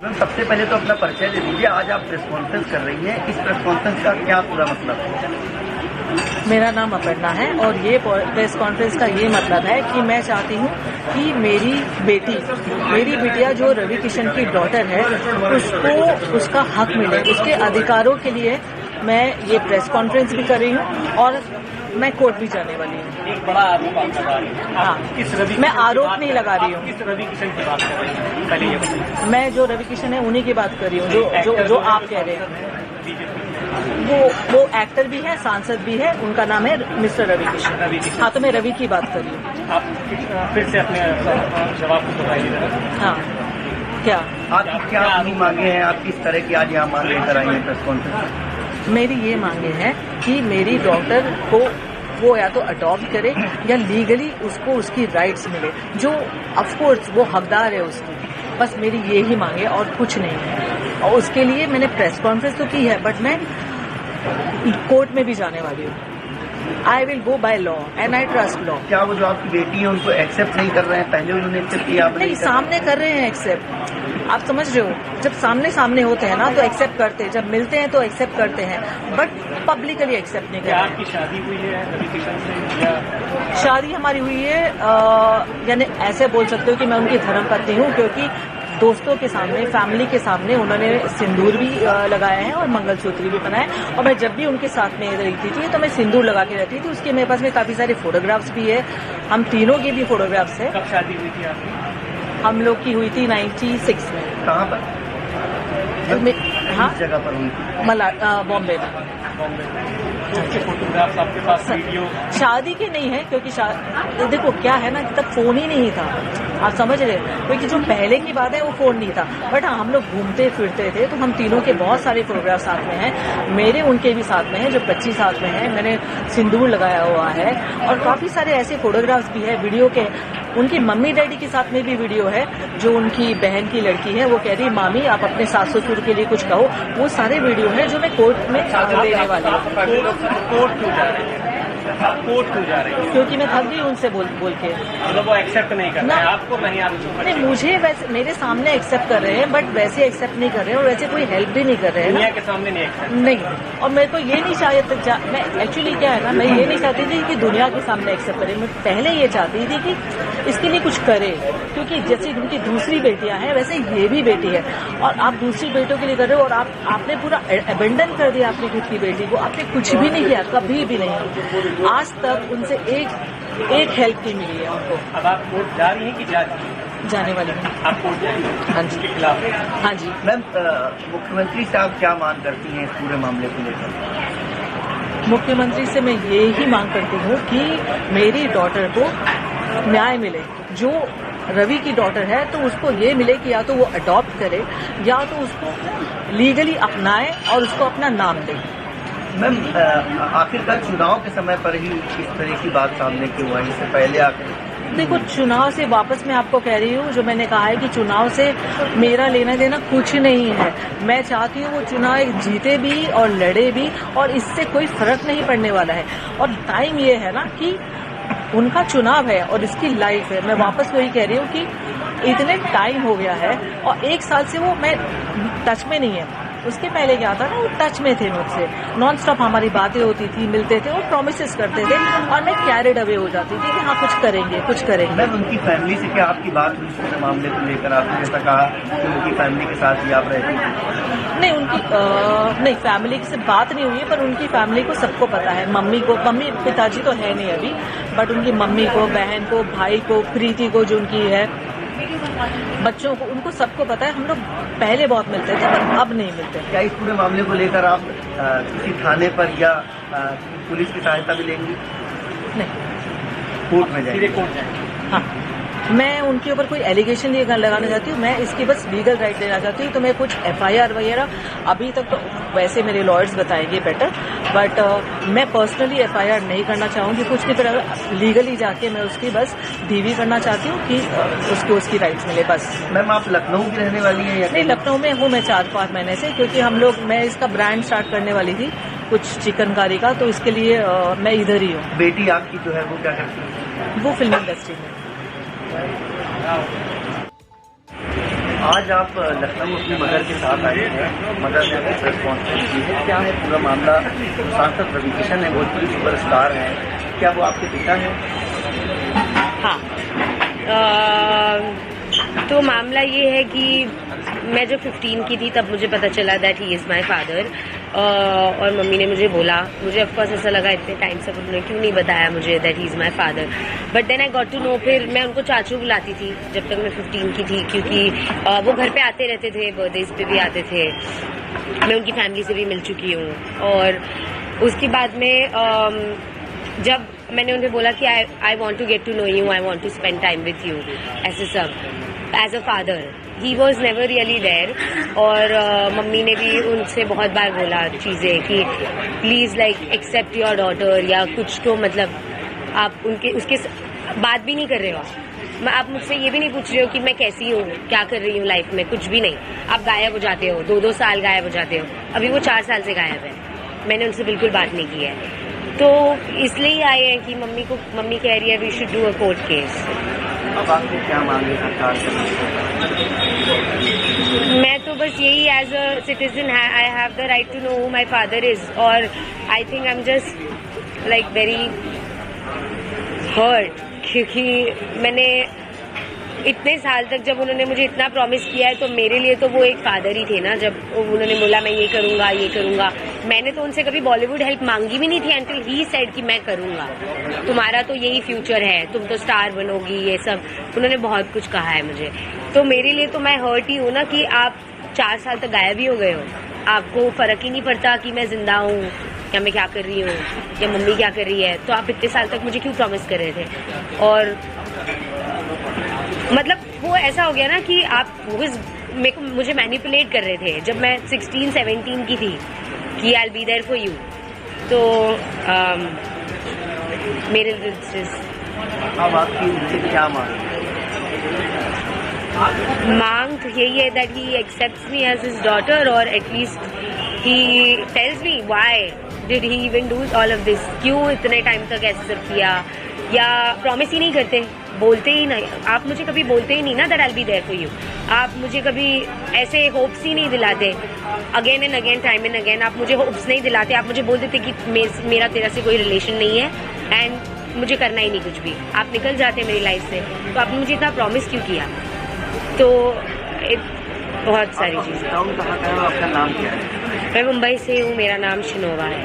Ma'am सबसे पहले तो अपना परिचय दे दीजिए। आज आप प्रेस कॉन्फ्रेंस कर रही हैं, इस प्रेस कॉन्फ्रेंस का क्या पूरा मतलब है? मेरा नाम अपर्णा है और ये प्रेस कॉन्फ्रेंस का ये मतलब है कि मैं चाहती हूँ कि मेरी बिटिया जो रवि किशन की डॉटर है उसको उसका हक मिले, उसके अधिकारों के लिए मैं ये प्रेस कॉन्फ्रेंस भी कर रही हूँ और मैं कोर्ट भी जाने वाली हूँ। एक बड़ा आरोप आप लगा रही हैं। हाँ, मैं आरोप नहीं लगा रही हूँ। किस रवि किशन की बात कर रही हैं? पहले ये बताइए। मैं जो रवि किशन है उन्हीं की बात कर रही हूँ जो आप कह रहे हैं। वो एक्टर भी है, सांसद भी है, उनका नाम है मिस्टर रवि किशन। हाँ, तो मैं रवि की बात कर रही हूँ। आप फिर से अपने जवाब को बताइए। हाँ, क्या आप क्या अपनी मांगे हैं? आप किस तरह की आज यहाँ मांग लेकर आई हैं प्रेस कॉन्फ्रेंस? मेरी ये मांगे हैं कि मेरी डॉटर को वो या तो अडॉप्ट करे या लीगली उसको उसकी राइट्स मिले, जो ऑफकोर्स वो हकदार है उसकी। बस मेरी ये ही मांगे और कुछ नहीं है। और उसके लिए मैंने प्रेस कॉन्फ्रेंस तो की है, बट मैं कोर्ट में भी जाने वाली हूँ। I will go by law and I trust law. क्या वो जो आपकी बेटी है उनको एक्सेप्ट नहीं कर रहे हैं? पहले उन्होंने एक्सेप्ट किया, आप नहीं, सामने कर रहे हैं एक्सेप्ट। आप समझ रहे हो, जब सामने होते हैं ना तो एक्सेप्ट करते हैं, जब मिलते हैं तो एक्सेप्ट करते हैं, बट पब्लिकली एक्सेप्ट नहीं करते। आपकी शादी हुई है रवि किशन से या? शादी हमारी हुई है, यानी ऐसे बोल सकते हो कि मैं उनकी धर्मपत्नी हूँ, क्योंकि दोस्तों के सामने, फैमिली के सामने उन्होंने सिंदूर भी लगाया है और मंगलसूत्र भी पहना है। और मैं जब भी उनके साथ में रहती थी तो मैं सिंदूर लगा के रहती थी। उसके मेरे पास में काफी सारे फोटोग्राफ्स भी है, हम तीनों के भी फोटोग्राफ्स है। कब शादी हुई थी आपकी? हम लोग की हुई थी 96 में। कहाँ पर? हाँ, जगह पर हुई थी? बॉम्बे में। उसके फोटोग्राफ्स आपके पास, वीडियो? शादी के नहीं है, क्योंकि देखो क्या है ना, तब फोन ही नहीं था, आप समझ रहे हो। क्योंकि जो पहले की बात है वो फोन नहीं था, बट हाँ हम लोग घूमते फिरते थे, तो हम तीनों के बहुत सारे फोटोग्राफ साथ में हैं। मेरे उनके भी साथ में हैं, जो बच्ची साथ में है, मैंने सिंदूर लगाया हुआ है। और काफी सारे ऐसे फोटोग्राफ्स भी है वीडियो के। उनकी मम्मी डैडी के साथ में भी वीडियो है, जो उनकी बहन की लड़की है, वो कह रही मामी आप अपने सास ससुर के लिए कुछ कहो। वो सारे वीडियो है जो मैं कोर्ट में देने वाली हूँ। कोर्ट क्यों जा रही है? कोर्ट क्यों जा रही है? क्योंकि मैं थक गई उनसे बोल के। मतलब वो एक्सेप्ट नहीं कर रहे हैं आपको? नहीं, आप नहीं, मुझे वैसे मेरे सामने एक्सेप्ट कर रहे हैं, बट वैसे एक्सेप्ट नहीं कर रहे हैं और वैसे कोई हेल्प भी नहीं कर रहे हैं। दुनिया के सामने नहीं एक्सेप्ट? नहीं, और मेरे को ये नहीं चाहिए। मैं एक्चुअली क्या है ना, मैं ये नहीं चाहती थी कि दुनिया के सामने एक्सेप्ट करे। मैं पहले ये चाहती थी कि इसके लिए कुछ करे, क्योंकि जैसे उनकी दूसरी बेटियां हैं वैसे ये भी बेटी है। और आप दूसरी बेटियों के लिए कर रहे हो और आपने पूरा अबेंडन कर दिया अपनी खुद की बेटी को। आपने कुछ भी नहीं किया, कभी भी नहीं। आज तक उनसे एक हेल्प नहीं मिली है उनको। अब आप कोर्ट जा रही हैं कि जा रही हैं? जाने वाली हूँ। आप कोर्ट जाएंगे? हाँ जी। उसके खिलाफ? हाँ जी। मैम मुख्यमंत्री साहब क्या मांग करती हैं इस पूरे मामले को लेकर? मुख्यमंत्री से मैं ये ही मांग करती हूँ कि मेरी डॉटर को न्याय मिले। जो रवि की डॉटर है तो उसको ये मिले कि या तो वो अडॉप्ट करे या तो उसको लीगली अपनाए और उसको अपना नाम दे। मैम आखिरकार चुनाव के समय पर ही इस तरह की बात सामने क्यों आई? इससे पहले आकर देखो, चुनाव से वापस मैं आपको कह रही हूँ, जो मैंने कहा है कि चुनाव से मेरा लेना देना कुछ नहीं है। मैं चाहती हूँ वो चुनाव जीते भी और लड़े भी, और इससे कोई फर्क नहीं पड़ने वाला है। और टाइम ये है ना कि उनका चुनाव है और इसकी लाइफ है। मैं वापस वही कह रही हूँ कि इतने टाइम हो गया है और 1 साल से वो मैं टच में नहीं है। उसके पहले क्या था ना, वो टच में थे मुझसे, नॉन स्टॉप हमारी बातें होती थी, मिलते थे, वो प्रोमिसेस करते थे और मैं कैरिड अवे हो जाती थी कि हाँ कुछ करेंगे। मैम उनकी फैमिली से क्या आपकी बात हुई इस पूरे मामले को लेकर? आपने जैसा कहा कि उनकी फैमिली के साथ ही आप रहती थी। नहीं, नहीं, फैमिली से बात नहीं हुई है, पर उनकी फैमिली को सबको पता है। मम्मी पिताजी तो है नहीं अभी, बट उनकी मम्मी को, बहन को, भाई को, प्रीति को जो उनकी है, बच्चों को, उनको सबको पता है। हम लोग पहले बहुत मिलते थे पर अब नहीं मिलते। क्या इस पूरे मामले को लेकर आप किसी थाने पर या पुलिस की सहायता भी लेंगी? नहीं, कोर्ट में जाएंगे? कोर्ट जाएंगे? हाँ, मैं उनके ऊपर कोई एलिगेशन नहीं लगाना चाहती हूँ। मैं इसकी बस लीगल राइट देना चाहती हूँ। तो मैं कुछ FIR वगैरह अभी तक तो वैसे मेरे लॉयर्स बताएंगे बेटर, बट मैं पर्सनली FIR नहीं करना चाहूँगी कुछ की तरह। लीगली जाके मैं उसकी बस DV करना चाहती हूँ कि उसको उसकी राइट्स मिले, बस। मैम आप लखनऊ की रहने वाली हैं या? नहीं, लखनऊ में हूँ मैं 4-5 महीने से, क्योंकि मैं इसका ब्रांड स्टार्ट करने वाली थी कुछ चिकनकारी का, तो इसके लिए मैं इधर ही हूँ। बेटी आपकी जो है वो क्या करती है? वो फिल्म इंडस्ट्री में। आज आप लखनऊ अपनी मदर के साथ आए हैं, मदर ने अपनी प्रेस कॉन्फ्रेंस की है, क्या है पूरा मामला? सांसद रवि किशन है, भोजपुरी सुपरस्टार हैं, क्या वो आपके पिता हैं? हाँ, तो मामला ये है कि मैं जब 15 की थी तब मुझे पता चला that he is my father, और मम्मी ने मुझे बोला, मुझे ऑफकोर्स ऐसा लगा इतने टाइम से उन्होंने क्यों नहीं बताया मुझे that he is my father, but then I got to know. फिर मैं उनको चाचू बुलाती थी जब तक मैं 15 की थी, क्योंकि वो घर पे आते रहते थे, बर्थडेज पे भी आते थे, मैं उनकी फैमिली से भी मिल चुकी हूँ। और उसके बाद में जब मैंने उन्हें बोला कि I want to get to know you, I want to spend time with you, ऐसे सब as a father, he was never really there. और मम्मी ने भी उनसे बहुत बार बोला चीज़ें कि please like accept your daughter, या कुछ तो मतलब आप उसके बात भी नहीं कर रहे हो। आप मुझसे ये भी नहीं पूछ रहे हो कि मैं कैसी हूँ, क्या कर रही हूँ लाइफ में, कुछ भी नहीं। आप गायब हो जाते हो, 2-2 साल गायब हो जाते हो। अभी वो 4 साल से गायब है, मैंने उनसे बिल्कुल बात नहीं की है। तो इसलिए आए हैं कि मम्मी कह रही है we should do a court case. अब आपको क्या मांगे सरकार से? मैं तो बस यही as a citizen I have the right to know who my father is, और I think I am just like very hurt, क्योंकि मैंने इतने साल तक, जब उन्होंने मुझे इतना प्रॉमिस किया है, तो मेरे लिए तो वो एक फादर ही थे ना। जब उन्होंने बोला मैं ये करूँगा, मैंने तो उनसे कभी बॉलीवुड हेल्प मांगी भी नहीं थी अंटिल ही सेड कि मैं करूँगा, तुम्हारा तो यही फ्यूचर है, तुम तो स्टार बनोगी, ये सब उन्होंने बहुत कुछ कहा है मुझे। तो मेरे लिए तो मैं हर्ट ही हूँ ना कि आप 4 साल तक गायब ही हो गए हो, आपको फर्क ही नहीं पड़ता कि मैं जिंदा हूँ या मैं क्या कर रही हूँ या मम्मी क्या कर रही है। तो आप इतने साल तक मुझे क्यों प्रॉमिस कर रहे थे? और मतलब वो ऐसा हो गया ना कि आप मुझे मैनिपुलेट कर रहे थे जब मैं 16-17 की थी कि I will be there for you. तो मेरे अब आपकी उनसे क्या मांग तो यही है that he accepts me as his daughter, और at least he tells me why did he even do all of this, क्यों इतने टाइम तक ऐसे सब किया, या प्रॉमिस ही नहीं करते, बोलते ही नहीं। आप मुझे कभी बोलते ही नहीं ना that I will be there for you, आप मुझे कभी ऐसे होप्स ही नहीं दिलाते, again and again, time and again आप मुझे होप्स नहीं दिलाते। आप मुझे बोल देते कि मेरा तेरा से कोई रिलेशन नहीं है एंड मुझे करना ही नहीं कुछ भी, आप निकल जाते मेरी लाइफ से। तो आपने मुझे इतना प्रॉमिस क्यों किया? तो बहुत सारी चीज़ें। आपका नाम क्या है? मैं मुंबई से हूँ, मेरा नाम शिनोवा है।